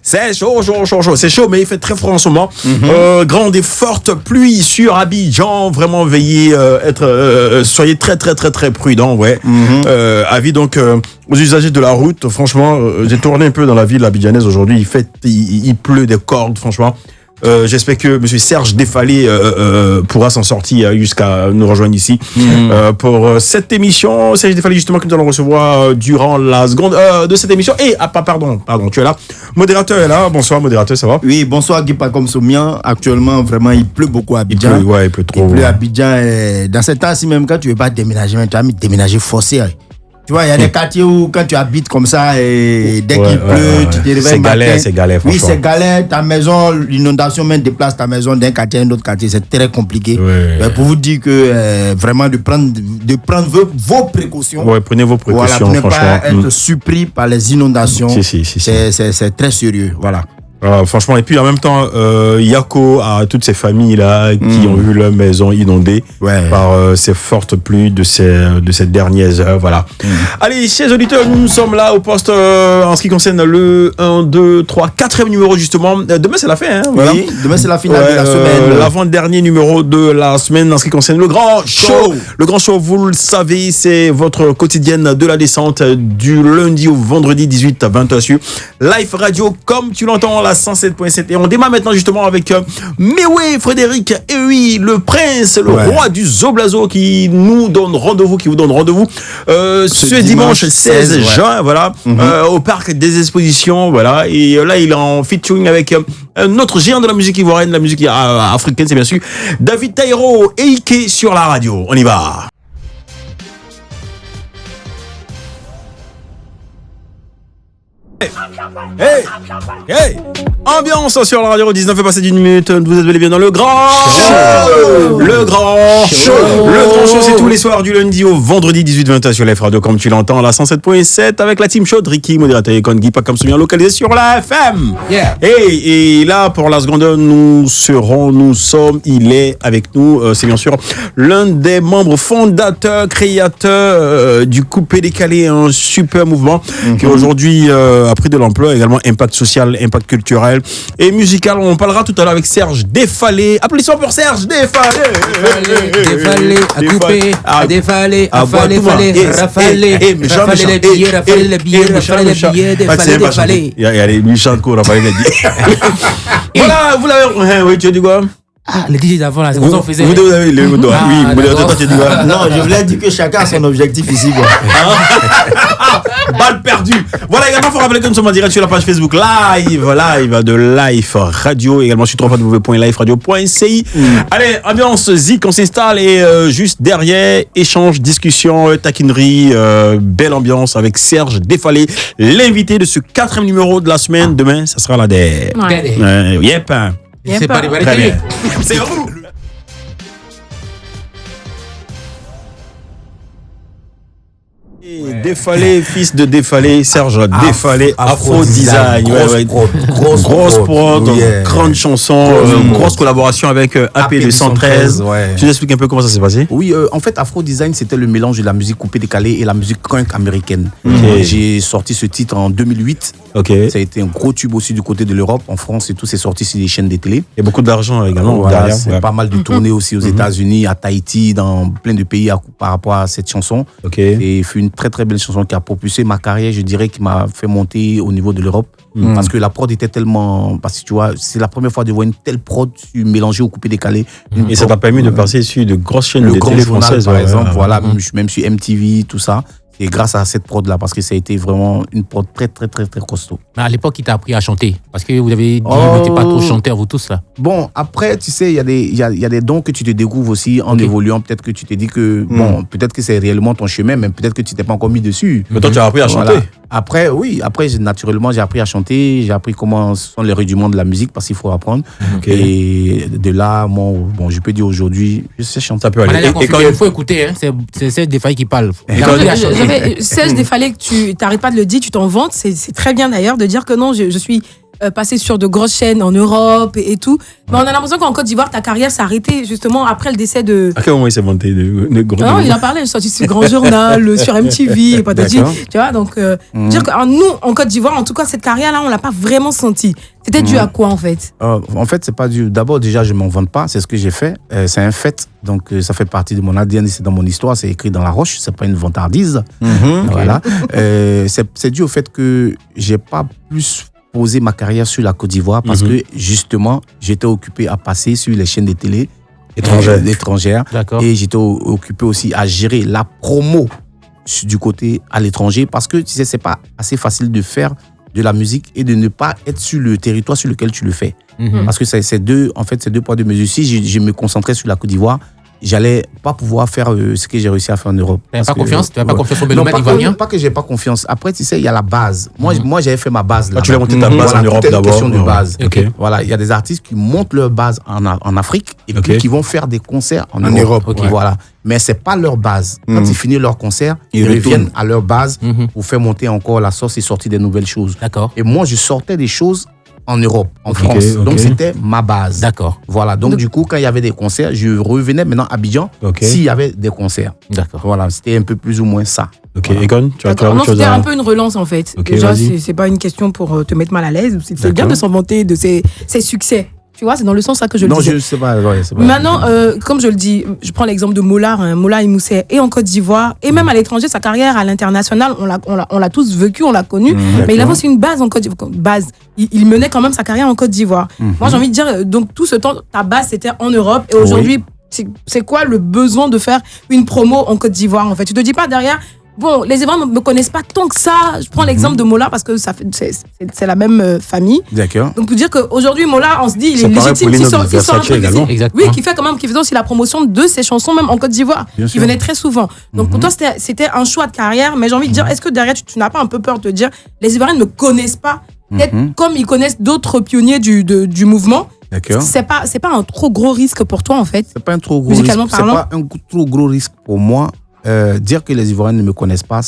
C'est chaud. C'est chaud, mais il fait très froid en ce moment. Grande et forte pluie sur Abidjan. Vraiment, veillez, soyez très prudents, ouais. Avis donc aux usagers de la route. Franchement, j'ai tourné un peu dans la ville abidjanaise aujourd'hui. Il pleut des cordes, franchement. J'espère que monsieur Serge Défalé pourra s'en sortir jusqu'à nous rejoindre ici pour cette émission. Serge Défalé justement que nous allons recevoir durant la seconde de cette émission. Et pardon, tu es là. Modérateur est là. Bonsoir modérateur, ça va? Oui, bonsoir Guy Pacom Somian. Actuellement vraiment il pleut beaucoup à Abidjan. Il pleut trop. Il pleut à Abidjan. Dans ce temps-ci même quand tu veux pas déménager, tu as mis déménager forcé. Tu vois, il y a des quartiers où quand tu habites comme ça et dès qu'il pleut, tu te réveilles. C'est galère, franchement. Oui, c'est galère. Ta maison, l'inondation même déplace ta maison d'un quartier à un autre quartier. C'est très compliqué. Pour vous dire que vraiment de prendre vos précautions. Ouais, prenez vos précautions, voilà, pour ne franchement. pas être surpris par les inondations. Si. C'est très sérieux, voilà. Franchement, et puis en même temps, Yako à toutes ces familles-là qui ont eu leur maison inondée par ces fortes pluies de ces dernières heures, voilà. Allez, chers auditeurs, nous sommes là au poste en ce qui concerne le 1, 2, 3, 4e numéro justement. Demain, c'est la fin, hein, voilà. Oui, demain, c'est la finale de la semaine. L'avant-dernier numéro de la semaine en ce qui concerne le Grand Show. Le Grand Show, vous le savez, c'est votre quotidienne de la descente du lundi au vendredi 18 à 20h sur Live Radio, comme tu l'entends, la 107.7. Et on démarre maintenant justement avec Mewe Frédéric, et oui, le prince, le roi du Zoblazo qui vous donne rendez-vous ce dimanche 16 juin, voilà, au parc des expositions, voilà. Et là, il est en featuring avec un autre géant de la musique ivoirienne, de la musique africaine, c'est bien sûr David Taïro et Ike sur la radio. On y va. Hey! Ambiance sur la radio, 19 est passé d'une minute. Vous êtes bel et bien dans le Grand Show. Le Grand Show. Le Grand Show, c'est tous les soirs du lundi au vendredi 18-20 sur Live Radio, comme tu l'entends, la 107.7 avec la team chaude, Ricky, modérateur et Guy Pacom Somian, localisé sur la FM. Et là, pour la seconde, il est avec nous, c'est bien sûr l'un des membres fondateurs, créateurs du Coupé Décalé, un super mouvement qui aujourd'hui a pris de l'ampleur, également impact social, impact culturel et musical. On parlera tout à l'heure avec Serge Défalé. Applaudissements pour Serge Défalé. Défalé, à couper, à défaler, à faller, rafaler les billets, défaler. Il y a les méchants de cours, rafaler les billets. Voilà, vous l'avez. Oui, tu as dit quoi? Les DJ d'avant, là, c'est comme ça qu'on faisait. Vous avez le oui, toi, tu as dit quoi? Non, je voulais dire que chacun a son objectif ici, quoi. Balle perdue. Voilà, également, il faut rappeler que nous sommes en direct sur la page Facebook live de Live Radio, également sur www.liveradio.ci. Allez, ambiance zik, on s'installe et juste derrière, échange, discussion, taquinerie, belle ambiance avec Serge Défalé, l'invité de ce 4e numéro de la semaine. Demain, ça sera la der. Yep. C'est pas Très bien. C'est vous. Défalé, fils de Défalé, Serge Défalé, Afro Design. Grosse prod, grande chanson, grosse collaboration avec AP213. Tu nous expliques un peu comment ça s'est passé? Oui, en fait, Afro Design, c'était le mélange de la musique coupée décalée et la musique crunk américaine. J'ai sorti ce titre en 2008. Ça a été un gros tube aussi du côté de l'Europe, en France et tout. C'est sorti sur les chaînes de télé. Il y a beaucoup d'argent également. Voilà, c'est pas mal de tournées aussi aux États-Unis, à Tahiti, dans plein de pays par rapport à cette chanson. Et il fut une très très belle chanson qui a propulsé ma carrière, je dirais, qui m'a fait monter au niveau de l'Europe. Parce que la prod était tellement... Parce que tu vois, c'est la première fois de voir une telle prod mélangée au coupé décalé. Et ça t'a permis de passer sur de grosses chaînes de télé françaises. Par exemple, voilà, même sur MTV, tout ça. Et grâce à cette prod-là, parce que ça a été vraiment une prod très, très, très, très costaud. Mais à l'époque, il t'a appris à chanter. Parce que vous avez dit, vous n'étiez pas trop chanteur, vous tous, là. Bon, après, tu sais, il y a des dons que tu te découvres aussi en évoluant. Peut-être que tu te dis que, bon, peut-être que c'est réellement ton chemin, mais peut-être que tu t'es pas encore mis dessus. Mais toi, tu as appris à chanter. Après, oui, naturellement, j'ai appris à chanter. J'ai appris comment sont les rudiments de la musique, parce qu'il faut apprendre. Et de là, bon, je peux dire aujourd'hui, je sais chanter. Ça peut aller. Il faut écouter, hein. C'est Serge Défalé qui parle. Serge Défalé, que tu n'arrêtes pas de le dire, tu t'en vantes. C'est très bien d'ailleurs de dire que non, je suis passer sur de grosses chaînes en Europe et tout. Mais on a l'impression qu'en Côte d'Ivoire, ta carrière s'est arrêtée justement après le décès de... À quel moment il s'est monté de gros? Non, il en parlait, il est sorti sur Grand Journal, sur MTV, et patati. Tu vois, donc, dire que nous, en Côte d'Ivoire, en tout cas, cette carrière-là, on l'a pas vraiment senti. C'était dû à quoi, en fait? En fait, c'est pas dû. D'abord, déjà, je m'en vante pas. C'est ce que j'ai fait. C'est un fait. Donc, ça fait partie de mon ADN. C'est dans mon histoire. C'est écrit dans la roche. C'est pas une vantardise. Voilà. C'est dû au fait que j'ai pas plus posé ma carrière sur la Côte d'Ivoire parce que, justement, j'étais occupé à passer sur les chaînes de télé étrangères. Et j'étais occupé aussi à gérer la promo du côté à l'étranger parce que, tu sais, c'est pas assez facile de faire de la musique et de ne pas être sur le territoire sur lequel tu le fais. Parce que c'est deux poids, deux mesures. Si je me concentrais sur la Côte d'Ivoire, j'allais pas pouvoir faire ce que j'ai réussi à faire en Europe. Tu n'as pas confiance? Tu n'as pas confiance au Bélomètre ivoirien? Pas que j'ai pas confiance. Après, tu sais, il y a la base. Moi, j'avais fait ma base là. Tu l'as monté ta base en Europe d'abord. C'est une question de base. Voilà, il y a des artistes qui montent leur base en Afrique et puis qui vont faire des concerts en Europe. Voilà. Mais c'est pas leur base. Quand ils finissent leur concert, ils reviennent à leur base pour faire monter encore la sauce et sortir des nouvelles choses. D'accord. Et moi, je sortais des choses en Europe, en France. Donc, c'était ma base. D'accord. Voilà. Donc, du coup, quand il y avait des concerts, je revenais maintenant à Abidjan s'il y avait des concerts. D'accord. Voilà. C'était un peu plus ou moins ça. Ok, Egon, tu as quelque chose? C'était un peu une relance, en fait. Okay, déjà, c'est pas une question pour te mettre mal à l'aise. C'est bien de s'en vanter de ses succès. Tu vois, c'est dans le sens ça que je le disais. Non, je sais pas. C'est pas maintenant, comme je le dis, je prends l'exemple de Mola, Mola Imoussé, et en Côte d'Ivoire, et même à l'étranger, sa carrière à l'international, on l'a tous vécu, on l'a connu, mais il avait aussi une base en Côte d'Ivoire. Il menait quand même sa carrière en Côte d'Ivoire. Moi, j'ai envie de dire, donc tout ce temps, ta base, c'était en Europe, et aujourd'hui, c'est quoi le besoin de faire une promo en Côte d'Ivoire, en fait? Tu te dis pas derrière... Bon, les Ivoiriens ne me connaissent pas tant que ça. Je prends l'exemple de Mola parce que c'est la même famille. D'accord. Donc, pour dire qu'aujourd'hui, Mola, on se dit, il est légitime qui sort un truc. Oui, qui faisait aussi la promotion de ses chansons, même en Côte d'Ivoire, qui venait très souvent. Donc, pour toi, c'était un choix de carrière. Mais j'ai envie de dire, est-ce que derrière, tu n'as pas un peu peur de te dire, les Ivoiriens ne me connaissent pas, peut-être comme ils connaissent d'autres pionniers du mouvement? D'accord. C'est pas un trop gros risque pour toi, en fait. C'est pas un trop gros risque. C'est pas un trop gros risque pour moi. Dire que les Ivoiriens ne me connaissent pas,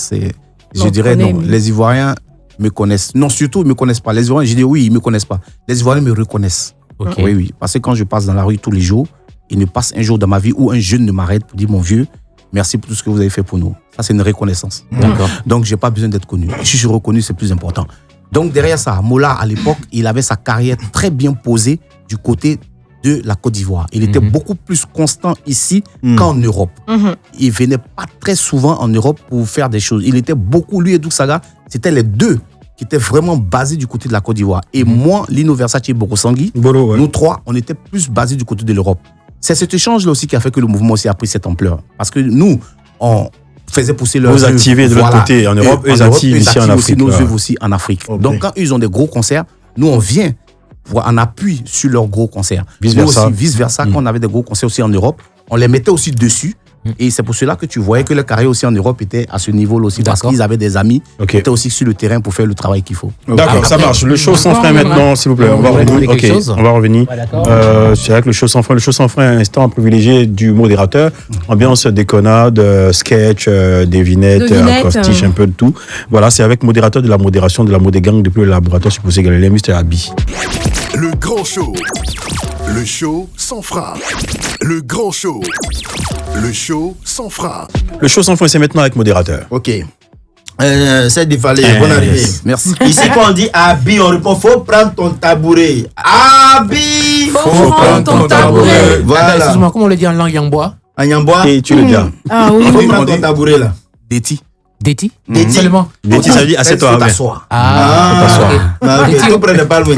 je dirais non. Les Ivoiriens me connaissent. Non, surtout, ils ne me connaissent pas. Les Ivoiriens, je dis oui, ils ne me connaissent pas. Les Ivoiriens me reconnaissent. Oui. Parce que quand je passe dans la rue tous les jours, il ne passe un jour dans ma vie où un jeune ne m'arrête pour dire, mon vieux, merci pour tout ce que vous avez fait pour nous. Ça, c'est une reconnaissance. D'accord. Donc, je n'ai pas besoin d'être connu. Si je suis reconnu, c'est plus important. Donc, derrière ça, Mola, à l'époque, il avait sa carrière très bien posée du côté de la Côte d'Ivoire. Il était beaucoup plus constant ici qu'en Europe. Il venait pas très souvent en Europe pour faire des choses. Il était beaucoup, lui et Douksaga, c'était les deux qui étaient vraiment basés du côté de la Côte d'Ivoire. Et moi, Lino Versace et Borosangui, nous trois, on était plus basés du côté de l'Europe. C'est cet échange-là aussi qui a fait que le mouvement aussi a pris cette ampleur. Parce que nous, on faisait pousser leurs œuvres. Vous activez de l'autre côté en Europe, eux activent ici en Afrique. Nos œuvres aussi en Afrique. Donc quand ils ont des gros concerts, nous on vient en appui sur leurs gros concerts. Vice-versa, quand on avait des gros concerts aussi en Europe, on les mettait aussi dessus. Et c'est pour cela que tu voyais que leur carrière aussi en Europe était à ce niveau-là aussi. Parce qu'ils avaient des amis qui étaient aussi sur le terrain pour faire le travail qu'il faut. D'accord, ça marche. Le show sans frein maintenant, s'il vous plaît. On va revenir. C'est vrai que le show sans frein est un instant privilégié du modérateur. Ambiance déconnade, sketch, devinette, acrostiche, un peu de tout. Voilà, c'est avec modérateur de la modération de la Modégang depuis le laboratoire supposé Galilée, Mr. Abi. Le grand show. Le show sans frein. Le grand show. Le show sans frein. Le show sans frein, c'est maintenant avec modérateur. Ok. C'est défalé. Bonne arrivée. Merci. Ici, quand on dit Abi, on répond faut prendre ton tabouret. Abi, faut prendre ton tabouret. Voilà. Excuse-moi, comment on le dit en langue yambois? En yambois. Et tu le dis. Ah oui. Faut prendre ton tabouret là. Déti. Déti? Seulement. Déti, ça veut dire assieds-toi. Ok, tout près de pas loin.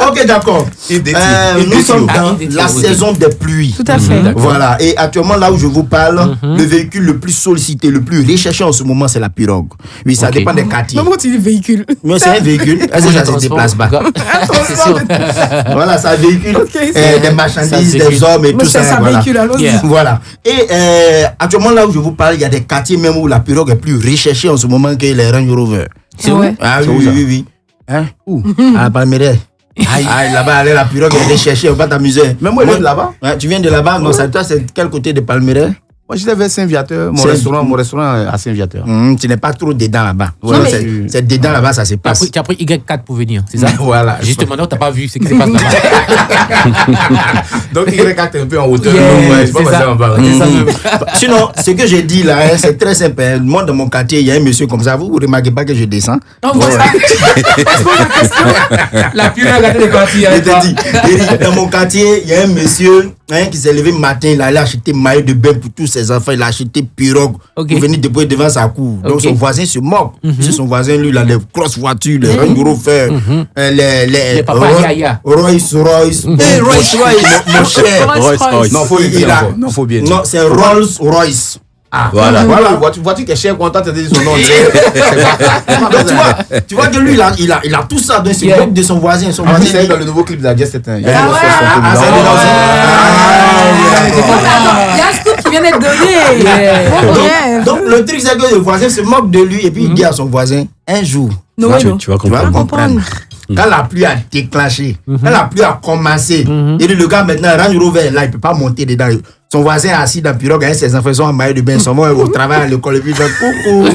Ok, d'accord. Nous sommes dans la saison des pluies. Tout à fait. Voilà. Et actuellement, là où je vous parle, le véhicule le plus sollicité, le plus recherché en ce moment, c'est la pirogue. Oui, ça dépend des quartiers. Comment tu dis véhicule? Mais c'est un véhicule. Est-ce que ça se déplace pas? C'est sûr. Voilà, ça véhicule des marchandises, des hommes et tout ça. Ça véhicule, allons-y. Voilà. Et actuellement, là où je vous parle, il y a des quartiers même où la pirogue est plus recherchée en ce moment que les Range Rover. C'est où? Ah oui. Hein? Où? À la Palmeraie. Là-bas, la pirogue est recherchée, on va t'amuser. Même moi, je viens de là-bas. Tu viens de là-bas? Non, toi, c'est quel côté de Palmeraie? Moi, j'étais vers Saint-Viateur, mon restaurant à Saint-Viateur. Tu n'es pas trop dedans là-bas. Ouais, C'est dedans là-bas, ça se passe. Tu as pris Y4 pour venir, c'est ça? Voilà. Justement, non, t'as pas vu ce qui se passe là-bas. Donc, Y4 est un peu en hauteur. Yeah, C'est pas c'est passé ça. en bas. C'est ça même. Sinon, ce que j'ai dit là, c'est très simple. Moi, dans mon quartier, il y a un monsieur comme ça. Vous ne remarquez pas que je descends. La pure gâteau de quartier. Je te dis, dans mon quartier, il y a un monsieur qui s'est levé le matin, il allait acheter maillot de bain pour tous ses enfants, il a acheté pirogue pour venir déposer devant sa cour. Donc son voisin se moque. C'est son voisin, lui, il a les grosses voitures, les Range Rover, les Rolls Royce. Mon cher. Non, faut bien. Non, c'est Rolls Royce. Ah, voilà. Voiture qui est chère, content de dire son nom. Donc, tu vois que lui, il a tout ça. Donc, c'est le de son voisin. Son voisin, c'est dans le nouveau clip d'Adias, c'est un. Il y a un scoop qui vient d'être donné. Donc, le truc, c'est que le voisin se moque de lui et puis il dit à son voisin, un jour, tu vas comprendre. Quand la pluie a déclenché, quand la pluie a commencé, et le gars maintenant, Range Rover, là, il ne peut pas monter dedans. Son voisin est assis dans le pirogue, hein, ses enfants sont en maillot de bain, son mari au travail, à l'école, et puis il fait coucou.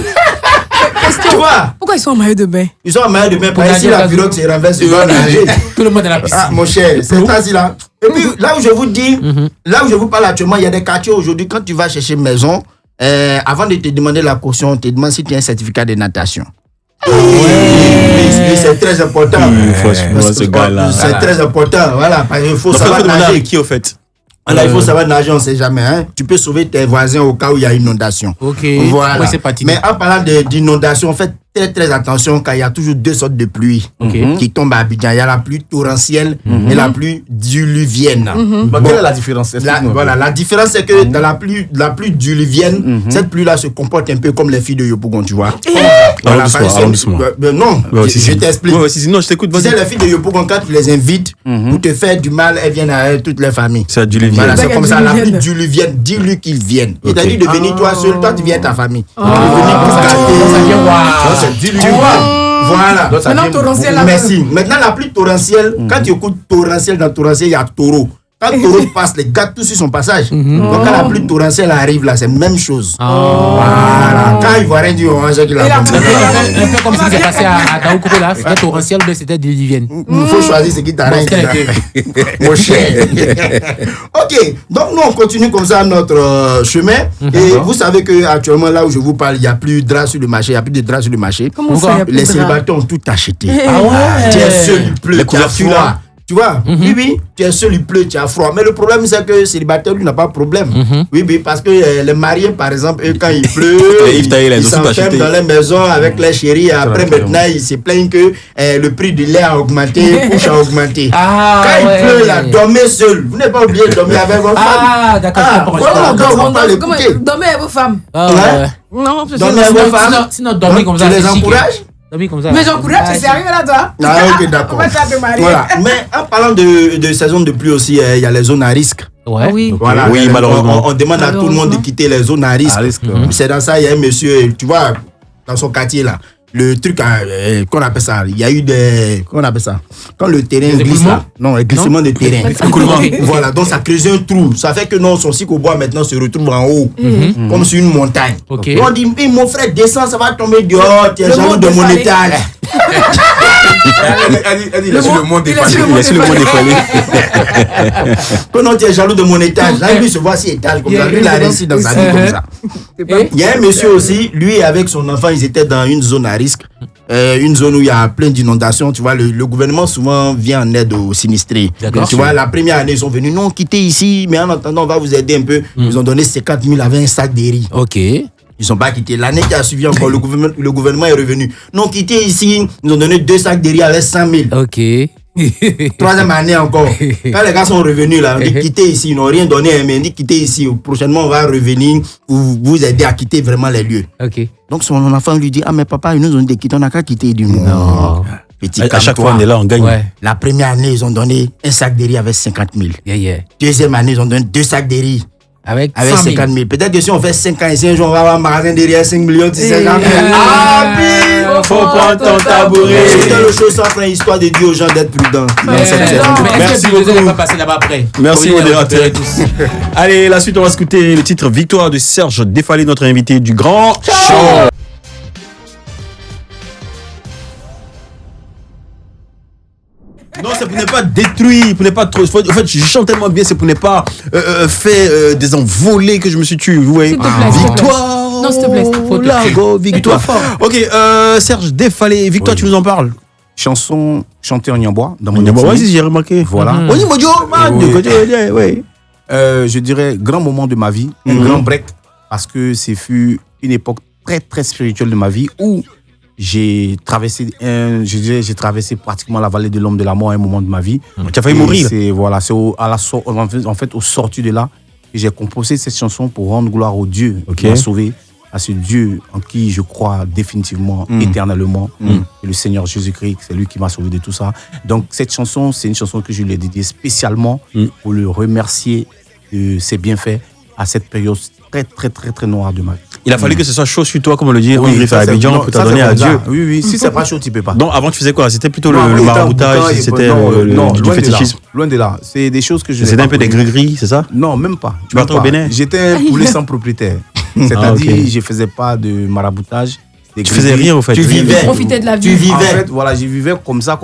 Tu vois? Pourquoi ils sont en maillot de bain? Ils sont en maillot de bain, parce que si la pirogue se renverse, ils doivent nager. Tout le monde est dans la piscine. Ah, mon cher, c'est ainsi là. Et puis, là où je vous dis, là où je vous parle actuellement, il y a des quartiers aujourd'hui, quand tu vas chercher une maison, avant de te demander la caution, on te demande si tu as un certificat de natation. Oui, c'est très important. Ce gars-là. C'est très important, voilà, parce qu'il faut savoir nager. Qui au fait? Alors, il faut savoir nager, on ne sait jamais. Hein. Tu peux sauver tes voisins au cas où il y a inondation. Ok. Voilà. Ouais, c'est parti. Mais en parlant d'inondation, faites très attention car il y a toujours deux sortes de pluie qui tombent à Abidjan. Il y a la pluie torrentielle et la pluie diluvienne. Quelle est la différence? La différence, c'est que dans la pluie diluvienne, cette pluie-là se comporte un peu comme les filles de Yopougon, tu vois. Allons doucement. Non, je t'explique. Non, je t'écoute. Tu sais, les filles de Yopougon, quand tu les invites pour te faire du mal, elles viennent à toutes les familles. C'est diluvienne. Voilà, c'est comme ça, la pluie diluvienne. Dis-lui qu'ils viennent. Il t'a dit de venir toi seul, toi tu viens ta famille. De venir pour c'est diluvienne. Voilà. Maintenant, torrentiel. Merci. Maintenant, la pluie torrentielle, quand tu écoutes torrentiel, dans torrentiel, il y a taureau. Quand le taureau passe, les gars tous sur son passage. Donc, quand la pluie torrentielle arrive, là, c'est la même chose. Voilà. Quand il voit rien dire, on sait qu'il a un peu comme ce qui s'est passé à Daoukouko là. C'était torrentiel ou c'était diluvienne? Il faut choisir ce qui t'arrange. Mon cher. Ok. Donc, nous, on continue comme ça notre chemin. Et vous savez qu'actuellement, là où je vous parle, il n'y a plus de draps sur le marché. Il n'y a plus de draps sur le marché. Comment ça, les célibataires ont tout acheté. Ah ouais. Tu es seul, il pleut, tu as froid. Tu vois, oui, tu es seul, il pleut, tu as froid. Mais le problème, c'est que le célibataire, lui, n'a pas de problème. Oui, parce que les mariés, par exemple, eux, quand il pleut, ils s'enferment dans les maisons avec les chéris. Après, maintenant, ils se plaignent que le prix du lait a augmenté, la couche a augmenté. Quand il pleut, là, dormez seul. Vous n'avez pas oublié de dormir avec votre femme. Ah, d'accord. Dormez avec vos femmes. Non, dormir avec vos femmes. Sinon, dormir comme ça. Tu les encourages? Mais j'encourage, tu es sérieux là, toi? Ah, ok, d'accord. Voilà. Mais en parlant de saison de pluie aussi, il y a les zones à risque. Ouais. Oui. Voilà. Oui, malheureusement. On demande à tout le monde de quitter les zones à risque. C'est dans ça, il y a un monsieur, tu vois, dans son quartier là. Le truc qu'on appelle ça, il y a eu des. Comment on appelle ça? Quand le terrain glisse là. Non, le glissement de terrain. Voilà, donc ça crée un trou. Ça fait que non, son cycle au bois maintenant se retrouve en haut, comme sur une montagne. Okay. On dit, mon frère, descend, ça va tomber dehors, tu es jaloux de mon étage. Elle dit, il est sur le monde des familles. Il est sur le monde des familles. Non, tu es jaloux de mon étage. Là, lui se voit si étage comme ça. Lui, il a réussi dans sa vie comme ça. Il y a un monsieur aussi, lui, avec son enfant, ils étaient dans une zone à risque. Une zone où il y a plein d'inondations. Tu vois, le gouvernement souvent vient en aide aux sinistrés. Tu vois, la première année, ils sont venus, non, quittez ici, mais en attendant, on va vous aider un peu. Ils ont donné 50 000 avec un sac de riz. Ok. Ils sont pas quittés. L'année qui a suivi encore, le gouvernement est revenu. Non, quittez ici, ils ont donné 2 sacs de riz avec 100 000. Ok. Troisième année encore. Quand les gars sont revenus là, on dit quittez ici, ils n'ont rien donné, mais on dit quittez ici. Prochainement, on va revenir pour vous aider à quitter vraiment les lieux. Ok. Donc son enfant lui dit, ah mais papa, ils nous ont dit quitter, on n'a qu'à quitter. Du non. Petit à chaque fois, on est là, on gagne. Ouais. La première année, ils ont donné un sac de riz avec 50 000. Yeah. Deuxième année, ils ont donné 2 sacs de riz Avec 50 000. Peut-être que si on fait 5 ans ici, un jour, on va avoir un magasin derrière 5 millions, 50 000. Ah, puis, faut prendre ton tabouret. C'était le show sans fin, histoire de dire aux gens d'être prudents. Merci beaucoup. Vous pas passer là-bas après. Merci, modérateur. Allez, la suite, on va écouter le titre Victoire de Serge Défalé, notre invité du Grand Show. Non, c'est pour ne pas détruire, pour ne pas trop. En fait, je chante tellement bien, c'est pour ne pas faire des envolées que je me suis tué. Vous voyez, victoire. Non, s'il te plaît. Largo, victoire. Ok, Serge Défalé, victoire, tu nous en parles. Chanson chantée en Niambois, dans mon Niambois, oui, j'ai remarqué. Voilà. Oui, Mojo, oui. Je dirais grand moment de ma vie, un grand break, parce que c'est fut une époque très très spirituelle de ma vie où j'ai traversé pratiquement la vallée de l'homme de la mort à un moment de ma vie. Tu as failli mourir. C'est en fait au sorti de là que j'ai composé cette chanson pour rendre gloire au Dieu qui m'a sauvé, à ce Dieu en qui je crois définitivement, éternellement, et le Seigneur Jésus-Christ, c'est lui qui m'a sauvé de tout ça. Donc cette chanson, c'est une chanson que je lui ai dédiée spécialement pour le remercier de ses bienfaits à cette période très très très très noire de ma vie. Il a fallu que ce soit chaud sur toi, comme on le dit, André Abidjan, pour t'adonner à Dieu. Oui, si c'est pas chaud, tu peux pas. Donc avant tu faisais quoi? C'était plutôt le maraboutage, c'était du fétichisme. Loin de là. C'est des choses que je. C'était un peu des gris-gris, c'est ça? Non, même pas. Tu partais au Bénin? J'étais un poulet sans propriétaire. C'est-à-dire, je faisais pas de maraboutage. Tu faisais rien au fait. Tu vivais. Tu profitais de la vie. Tu vivais. En fait, voilà, je vivais comme ça,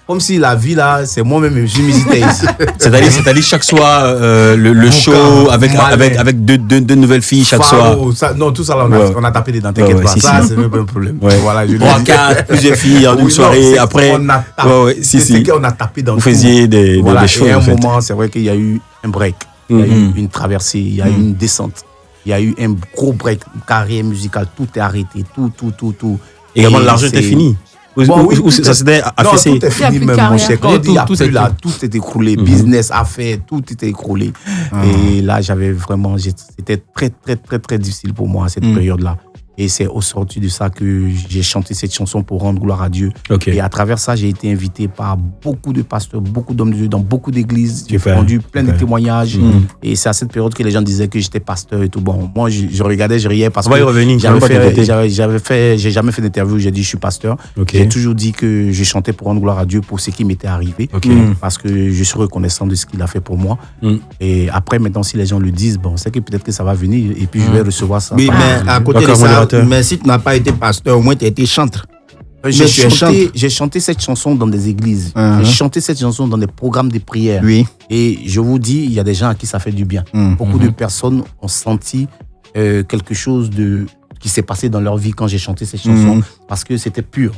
comme si la vie là, c'est moi-même, je m'hésitais ici. C'est-à-dire chaque soir, le show avec deux nouvelles filles chaque soir. Non, tout ça là, on a tapé dedans, t'inquiète pas. Ça, c'est même pas un problème. Voilà, 3, 4, plusieurs filles en une soirée. Après, on a tapé dans vous faisiez des choses. Et à un moment, c'est vrai qu'il y a eu un break, il y a eu une traversée, il y a eu une descente. Il y a eu un gros break, une carrière musicale, tout est arrêté, tout. Également, l'argent était fini. Ou ça s'était affaissé. Non, tout est fini, même mon cher. Quand on dit tout est là, tout s'est écroulé. Business, affaires, tout était écroulé. Et là, c'était très, très, très, très difficile pour moi, cette période-là. Et c'est au sorti de ça que j'ai chanté cette chanson pour rendre gloire à Dieu. Et à travers ça, j'ai été invité par beaucoup de pasteurs, beaucoup d'hommes de Dieu, dans beaucoup d'églises. J'ai rendu plein de témoignages. Et c'est à cette période que les gens disaient que j'étais pasteur et tout. Bon, moi, je regardais, je riais parce que j'ai jamais fait d'interview où j'ai dit je suis pasteur. J'ai toujours dit que je chantais pour rendre gloire à Dieu pour ce qui m'était arrivé. Parce que je suis reconnaissant de ce qu'il a fait pour moi. Et après, maintenant, si les gens le disent, bon, c'est que peut-être que ça va venir et puis je vais recevoir ça. Oui, mais à côté de ça, mais si tu n'as pas été pasteur, au moins tu as été chanteur. J'ai chanté cette chanson dans des églises. J'ai chanté cette chanson dans des programmes de prière. Oui. Et je vous dis, il y a des gens à qui ça fait du bien. Beaucoup de personnes ont senti quelque chose qui s'est passé dans leur vie quand j'ai chanté cette chanson, parce que c'était pur,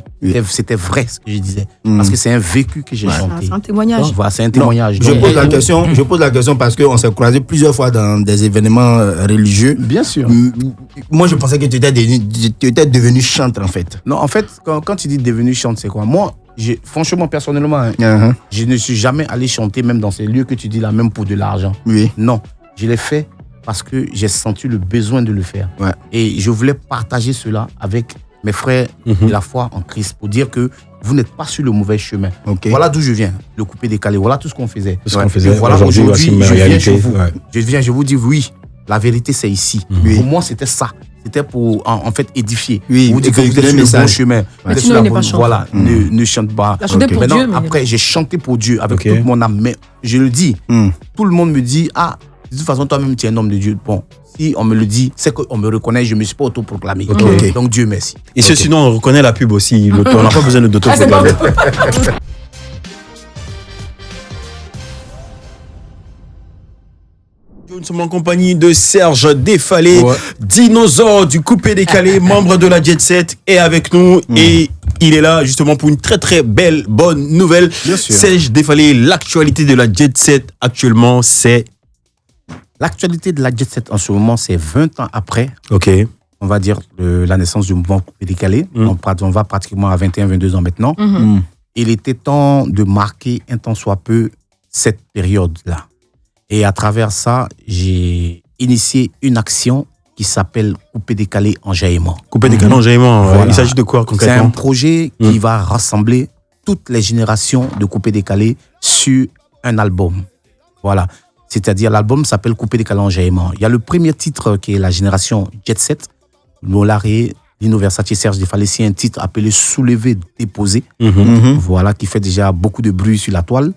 c'était vrai ce que je disais, parce que c'est un vécu que j'ai chanté. C'est un témoignage. Donc, voilà, c'est un témoignage. Je pose la question parce qu'on s'est croisés plusieurs fois dans des événements religieux. Bien sûr. Moi, je pensais que tu étais devenu chanteur en fait. Non, en fait, quand tu dis devenu chanteur, c'est quoi? Moi, franchement, personnellement, je ne suis jamais allé chanter, même dans ces lieux que tu dis là, même pour de l'argent. Oui. Non, je l'ai fait parce que j'ai senti le besoin de le faire. Et je voulais partager cela avec mes frères de la foi en Christ pour dire que vous n'êtes pas sur le mauvais chemin. Voilà d'où je viens, le coupé décalé. Voilà tout ce qu'on faisait. Voilà, aujourd'hui, je viens chez vous. Je vous dis oui, la vérité c'est ici. Pour moi, c'était ça. C'était pour en fait édifier. Vous dites que vous êtes sur le bon chemin. Voilà, ne chante pas. Maintenant, après, j'ai chanté pour Dieu avec toute mon âme. Mais je le dis, tout le monde me dit, de toute façon, toi-même, tu es un homme de Dieu. Bon, si on me le dit, c'est qu'on me reconnaît, je ne me suis pas autoproclamé. Donc, Dieu merci. Et sinon, on reconnaît la pub aussi. On n'a pas besoin d'autoproclamer. Nous sommes en compagnie de Serge Défalé, dinosaure du coupé décalé, membre de la Jet Set, est avec nous et il est là justement pour une très très belle, bonne nouvelle. Serge Défalé, l'actualité de la Jet Set actuellement, c'est... L'actualité de la Jet Set en ce moment, c'est 20 ans après. On va dire la naissance du mouvement coupé décalé. On va pratiquement à 21-22 ans maintenant. Il était temps de marquer un tant soit peu cette période-là. Et à travers ça, j'ai initié une action qui s'appelle Coupé décalé enjaillement. Coupé décalé enjaillement, voilà. Il s'agit de quoi concrètement? C'est un projet qui va rassembler toutes les générations de Coupé décalé sur un album. Voilà. C'est-à-dire, l'album s'appelle Coupé décalé enjaillement. Il y a le premier titre qui est la génération Jet Set, Molar et Lino Versace, Serge Defalé, c'est un titre appelé Soulevé, déposé. Voilà, qui fait déjà beaucoup de bruit sur la toile.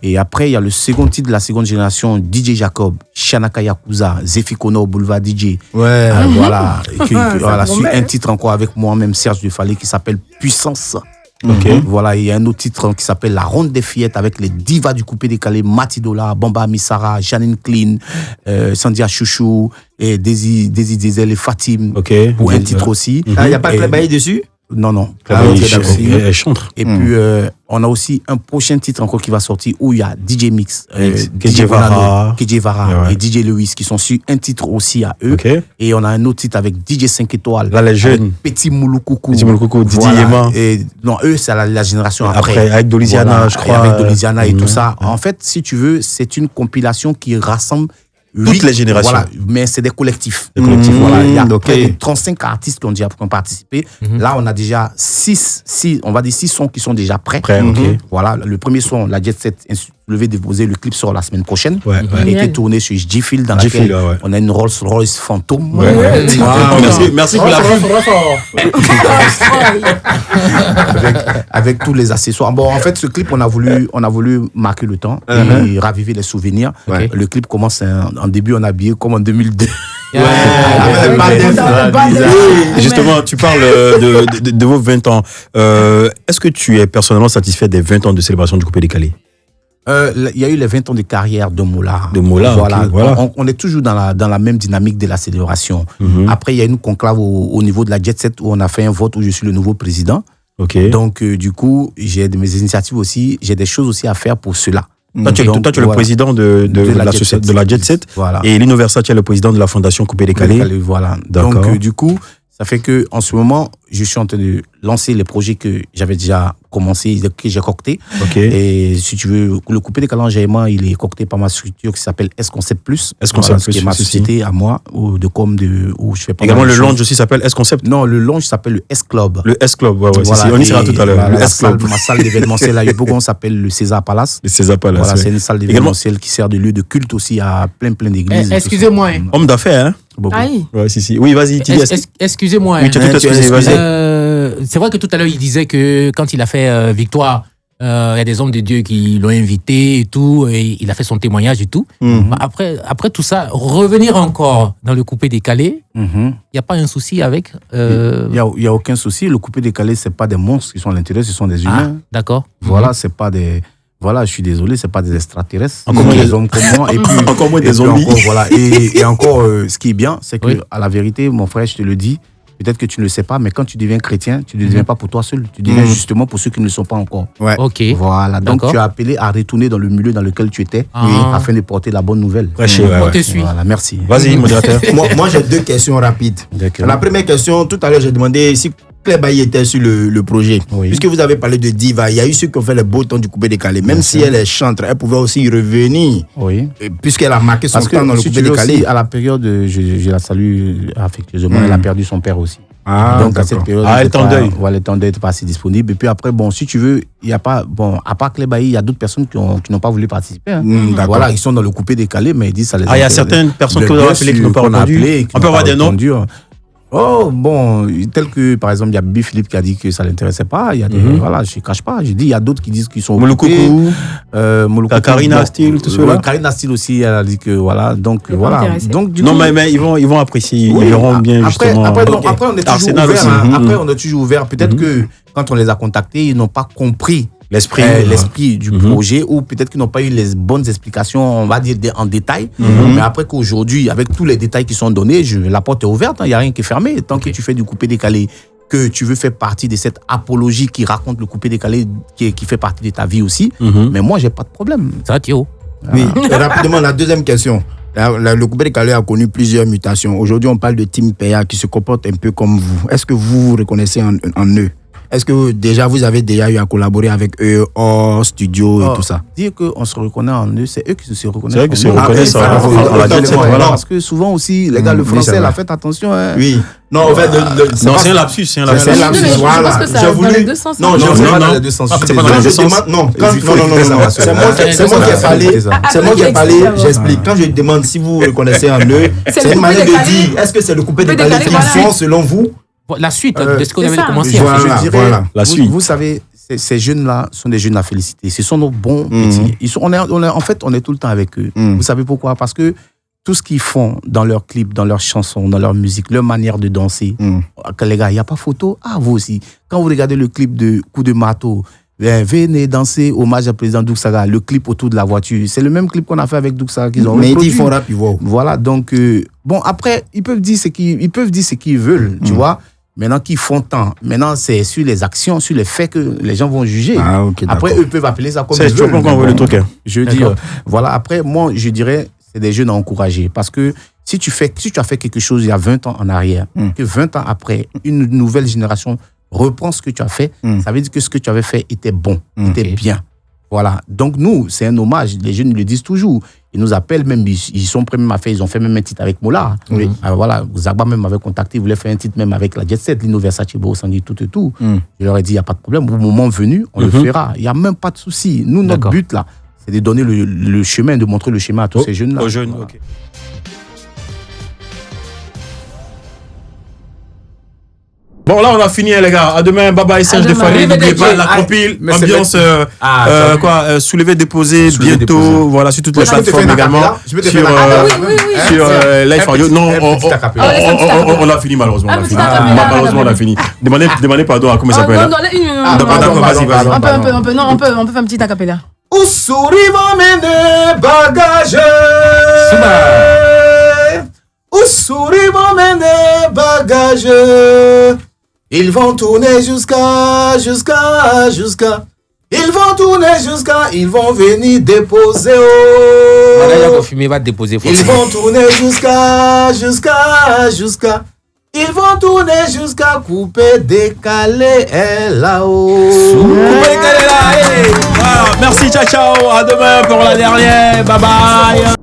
Et après, il y a le second titre de la seconde génération, DJ Jacob, Shanaka Yakuza, Zephy Kono, Boulevard DJ. Voilà, sur un titre encore avec moi-même, Serge Defalé, qui s'appelle Puissance. Voilà, il y a un autre titre qui s'appelle La Ronde des Fillettes avec les divas du coupé décalé, Matidola, Bamba Misara, Janine Clean, Sandia Chouchou, et Daisy Diesel et Fatim, pour un titre aussi. Il n'y a pas Clé Bailly dessus? Non. Elle chante. Et puis, on a aussi un prochain titre encore qui va sortir où il y a DJ Mix, KJ Vara et DJ Lewis qui sont sur un titre aussi à eux. Et on a un autre titre avec DJ 5 étoiles. Là, les jeunes. Petit Mouloukoukou. Didi Yema. Non, eux, c'est la génération après. Avec Doliziana, je crois. Avec Doliziana et tout ça. En fait, si tu veux, c'est une compilation qui rassemble toutes les générations. Voilà, mais c'est des collectifs. Voilà, il y a près de 35 artistes qui ont déjà participé. Là, on a déjà 6 sons qui sont déjà prêts. Voilà, le premier son, la Jet Set Soulevé, déposé, le clip sort la semaine prochaine. Il a été tourné sur G-Field, dans laquelle on a une Rolls-Royce Phantom. Merci pour la avec tous les accessoires. Bon, en fait, ce clip, on a voulu marquer le temps et raviver les souvenirs. Le clip commence en début, on est habillé comme en 2002. Justement, tu parles de vos 20 ans. Est-ce que tu es personnellement satisfait des 20 ans de célébration du coupé décalé? Il y a eu les 20 ans de carrière de Molar. Voilà. On est toujours dans la même dynamique de la célébration. Après, il y a une conclave au niveau de la Jet Set où on a fait un vote où je suis le nouveau président. Donc, du coup, j'ai de mes initiatives aussi, j'ai des choses aussi à faire pour cela. Toi, tu es le président de la Jet Set. Et Lino Versace est le président de la fondation Coupé décalé. Voilà. Donc, du coup, ça fait que en ce moment, je suis en train de lancer les projets que j'avais déjà commencé, que j'ai cocté. Et si tu veux, le coupé décalé enjaillement, il est cocté par ma structure qui s'appelle S-Concept Plus. S-Concept Plus, qui est ma société à moi, où je fais pas. Également, le launch aussi s'appelle S-Concept. Non, le launch s'appelle le S-Club. Le S-Club, on y sera tout à l'heure. Le S-Club. Ma salle d'événementiel à Yopougon s'appelle le César Palace. Le César Palace. Voilà, c'est une salle d'événementiel qui sert de lieu de culte aussi à plein d'églises. Excusez-moi. Homme d'affaires, hein? Oui, vas-y, tu dis. Excusez-moi. Oui, tu as tout excusé, vas-y. C'est vrai que tout à l'heure, il disait que quand il a fait Victoire, il y a des hommes de Dieu qui l'ont invité et tout, et il a fait son témoignage et tout. Après tout ça, revenir encore dans le coupé décalé, il n'y a pas un souci avec... Il n'y a aucun souci. Le coupé décalé, ce n'est pas des monstres qui sont à l'intérieur, ce sont des humains. D'accord. Voilà, c'est pas des... Voilà, je suis désolé, c'est pas des extraterrestres. Encore moins des hommes comme moi. Et puis, encore moins des zombies. Et encore, ce qui est bien, c'est que, à la vérité, mon frère, je te le dis, peut-être que tu ne le sais pas, mais quand tu deviens chrétien, tu ne deviens pas pour toi seul. Tu deviens justement pour ceux qui ne le sont pas encore. Voilà. Donc, tu as appelé à retourner dans le milieu dans lequel tu étais, afin de porter la bonne nouvelle. On te suit. Voilà, merci. Vas-y, modérateur. Moi, j'ai 2 questions rapides. La première question, tout à l'heure, j'ai demandé si Clé Bailly était sur le projet. Puisque vous avez parlé de diva, il y a eu ceux qui ont fait le beau temps du coupé décalé. Même si elle est chantre, elle pouvait aussi y revenir. Puisqu'elle a marqué son temps dans le coupé décalé. Aussi, à la période, je la salue affectueusement, elle a perdu son père aussi. Donc à cette période, le temps d'œil. Le temps d'œil n'était pas assez disponible. Et puis après, bon, si tu veux, il y a pas, bon, à part Clé Bailly, il y a d'autres personnes qui n'ont pas voulu participer. Voilà, ils sont dans le coupé décalé, mais ils disent ça les. Il y a certaines personnes qui ont appelé qui n'ont pas répondu. On peut avoir des noms. Oh, bon, tel que, par exemple, il y a Bibi Philippe qui a dit que ça ne l'intéressait pas. Il y a des, voilà, je ne cache pas. Je dis, il y a d'autres qui disent qu'ils sont occupés. Mouloukoukou. Karina Steele, tout cela. Karina Steele aussi, elle a dit que, voilà. Donc, voilà. Donc, non, mais ils vont apprécier. Ils verront bien, justement. Après, on est toujours ouvert. Après, on est toujours ouvert. Peut-être que, quand on les a contactés, ils n'ont pas compris l'esprit du projet, ou peut-être qu'ils n'ont pas eu les bonnes explications, on va dire en détail. Mais après qu'aujourd'hui, avec tous les détails qui sont donnés, la porte est ouverte, il n'y a rien qui est fermé. Tant que tu fais du coupé décalé, que tu veux faire partie de cette apologie qui raconte le coupé décalé, qui fait partie de ta vie aussi, mais moi, j'ai pas de problème. Ça va, Thio. Oui, rapidement, la deuxième question. Le coupé décalé a connu plusieurs mutations. Aujourd'hui, on parle de Team PA qui se comporte un peu comme vous. Est-ce que vous reconnaissez en eux? Est-ce que déjà vous avez déjà eu à collaborer avec eux hors studio et tout ça? Dire qu'on se reconnaît en eux, c'est eux qui se reconnaissent. C'est eux qui se reconnaissent voilà. Parce que souvent aussi, les gars, le français, là, faites attention. Hein. Oui. Non, en fait, c'est un lapsus. C'est un lapsus. Je pense que ça va dans les deux sens. Non, c'est pas dans les deux sens. C'est pas dans les deux sens. Non, c'est moi qui ai parlé. C'est moi qui ai parlé. J'explique. Quand je demande si vous reconnaissez en eux, c'est une manière de dire est-ce que c'est le coupé décalé qu'ils font selon vous? La suite de ce qu'on avait commencé à faire. Je dirais, la suite. Vous savez, ces jeunes-là sont des jeunes à féliciter. Ce sont nos bons petits. En fait, on est tout le temps avec eux. Vous savez pourquoi? Parce que tout ce qu'ils font dans leurs clips, dans leurs chansons, dans leur musique, leur manière de danser, les gars, il n'y a pas photo. Ah, vous aussi. Quand vous regardez le clip de Coup de Marteau, venez danser, hommage à président Douksaga, le clip autour de la voiture. C'est le même clip qu'on a fait avec Douksaga qu'ils ont reproduit. Voilà, donc, bon, après, ils peuvent dire ce qu'ils veulent, tu vois. Maintenant qu'ils font tant, maintenant c'est sur les actions, sur les faits que les gens vont juger. Après, eux peuvent appeler ça comme ils veulent. Le truc. Je veux dire, voilà, après, moi, je dirais, c'est des jeunes à encourager. Parce que si tu as fait quelque chose il y a 20 ans en arrière, que 20 ans après, une nouvelle génération reprend ce que tu as fait, ça veut dire que ce que tu avais fait était bon, était bien. Voilà. Donc, nous, c'est un hommage. Les jeunes le disent toujours. Ils nous appellent même, ils sont prêts même à faire, ils ont fait même un titre avec Mola. Oui. Alors, voilà, Zagba même m'avait contacté, il voulait faire un titre même avec la Jet Set, Lino Versace, Bo Sangui, tout et tout. Je leur ai dit, il n'y a pas de problème. Au moment venu, on le fera. Il n'y a même pas de souci. Nous, notre but, là, c'est de donner le chemin, de montrer le chemin à tous ces jeunes-là. Aux jeunes, ok. Bon, là, on a fini, les gars. À demain, bye bye, Serge Defalé. N'oubliez pas la compile, ambiance, soulever, déposer, bientôt. Voilà, sur toutes les plateformes également. Sur Life Radio. Non, on a fini, malheureusement. Malheureusement, on a fini. Demandez pardon à comment ça s'appelle. D'accord, vas-y. On peut faire un petit acapella. Usuri m'emmène bagage. Usuri m'emmène bagage. Ils vont tourner jusqu'à. Ils vont tourner jusqu'à. Ils vont venir déposer. Va déposer. Ils vont tourner jusqu'à. Ils vont tourner jusqu'à couper, décaler là-haut. Couper, décaler là. Voilà. Merci, ciao, ciao. À demain pour la dernière. Bye bye.